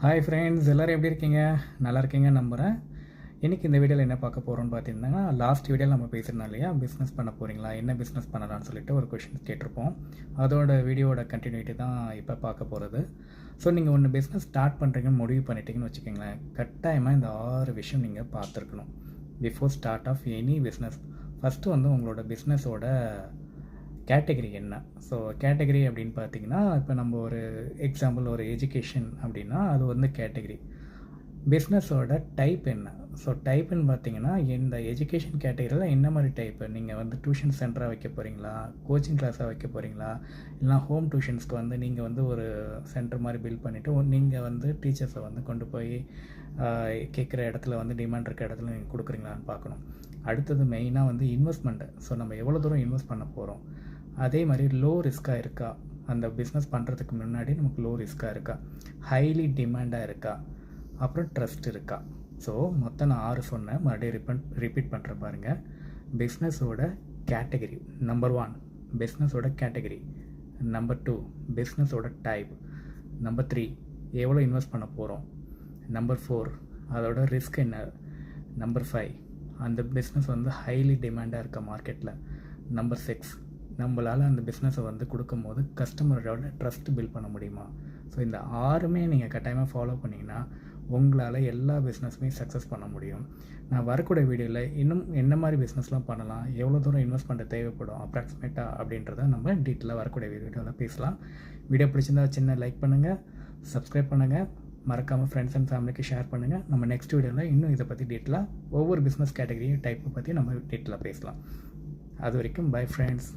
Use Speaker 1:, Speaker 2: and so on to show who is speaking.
Speaker 1: Hi friends, எல்லோரும் எப்படி இருக்கீங்க? நல்லா இருக்கீங்கன்னு நம்புகிறேன். இன்றைக்கி இந்த வீடியோவில் என்ன பார்க்க போகிறோன்னு பார்த்தீங்கன்னா, லாஸ்ட் வீடியோவில் நம்ம பேசியிருந்தோம் இல்லையா, பிஸ்னஸ் பண்ண போகிறீங்களா, என்ன பிஸ்னஸ் பண்ணலாம்னு சொல்லிட்டு ஒரு கொஷின்ஸ் கேட்டிருப்போம். அதோட வீடியோட கண்டினியூட்டி தான் இப்போ பார்க்க போகிறது. ஸோ நீங்கள் ஒன்று பிஸ்னஸ் ஸ்டார்ட் பண்ணுறீங்கன்னு முடிவு பண்ணிட்டீங்கன்னு வச்சுக்கோங்களேன், கட்டாயமாக இந்த 6 விஷயம் நீங்கள் பார்த்துருக்கணும் before start of any business. First வந்து உங்களோட பிஸ்னஸோட கேட்டகரி என்ன? ஸோ கேட்டகரி அப்படின்னு பார்த்தீங்கன்னா, இப்போ நம்ம ஒரு எக்ஸாம்பிள் ஒரு எஜுகேஷன் அப்படின்னா அது வந்து கேட்டகரி. பிஸ்னஸோட டைப் என்ன? ஸோ டைப்புன்னு பார்த்தீங்கன்னா, இந்த எஜுகேஷன் கேட்டகரியில் என்ன மாதிரி டைப்பு? நீங்கள் வந்து டியூஷன் சென்டராக வைக்க போகிறீங்களா, கோச்சிங் கிளாஸாக வைக்க போகிறீங்களா, இல்லைனா ஹோம் டியூஷன்ஸ்க்கு வந்து நீங்கள் வந்து ஒரு சென்டர் மாதிரி பில்ட் பண்ணிவிட்டு நீங்கள் வந்து டீச்சர்ஸை வந்து கொண்டு போய் கேட்குற இடத்துல வந்து டிமாண்ட் இருக்க இடத்துல நீங்கள் கொடுக்குறீங்களான்னு பார்க்கணும். அடுத்தது மெயினாக வந்து இன்வெஸ்ட்மெண்ட்டு. ஸோ நம்ம எவ்வளோ தூரம் இன்வெஸ்ட் பண்ண போகிறோம், அதே மாதிரி லோ ரிஸ்க்காக இருக்கா, அந்த பிஸ்னஸ் பண்ணுறதுக்கு முன்னாடி நமக்கு லோ ரிஸ்க்காக இருக்கா, ஹைலி டிமாண்டாக இருக்கா, அப்புறம் ட்ரஸ்ட் இருக்கா. ஸோ மொத்தம் நான் 6 சொன்னேன், மறுபடியும் ரிப்பீட் பண்ணுற பாருங்கள். பிஸ்னஸோட கேட்டகரி நம்பர் 1, பிஸ்னஸோட கேட்டகரி. நம்பர் 2, பிஸ்னஸோட டைப். நம்பர் 3, எவ்வளோ இன்வெஸ்ட் பண்ண போகிறோம். நம்பர் 4, அதோட ரிஸ்க் என்ன. நம்பர் 5, அந்த பிஸ்னஸ் வந்து ஹைலி டிமாண்டாக இருக்க மார்க்கெட்டில். நம்பர் 6, நம்மளால் அந்த பிஸ்னஸை வந்து கொடுக்கும்போது கஸ்டமரோட ட்ரஸ்ட் பில்ட் பண்ண முடியுமா. ஸோ இந்த 6மே நீங்கள் கட்டாயமாக ஃபாலோ பண்ணிங்கன்னா உங்களால் எல்லா பிஸ்னஸுமே சக்ஸஸ் பண்ண முடியும். நான் வரக்கூடிய வீடியோவில் இன்னும் என்ன மாதிரி பிஸ்னஸ்லாம் பண்ணலாம், எவ்வளோ தூரம் இன்வெஸ்ட் பண்ண தேவைப்படும் அப்ராக்சிமேட்டாக அப்படின்றத நம்ம டீட்டெயிலாக வரக்கூடிய வீடியோவில் பேசலாம். வீடியோ பிடிச்சிருந்தா சின்ன லைக் பண்ணுங்கள், சப்ஸ்கிரைப் பண்ணுங்கள், மறக்காமல் ஃப்ரெண்ட்ஸ் அண்ட் ஃபேமிலிக்கு ஷேர் பண்ணுங்கள். நம்ம நெக்ஸ்ட் வீடியோவில் இன்னும் இதை பற்றி டீட்டெயிலாக ஒவ்வொரு பிஸ்னஸ் கேட்டகரியும் டைப்பை பற்றி நம்ம டீட்டெயிலாக பேசலாம். அது வரைக்கும் பை ஃப்ரெண்ட்ஸ்.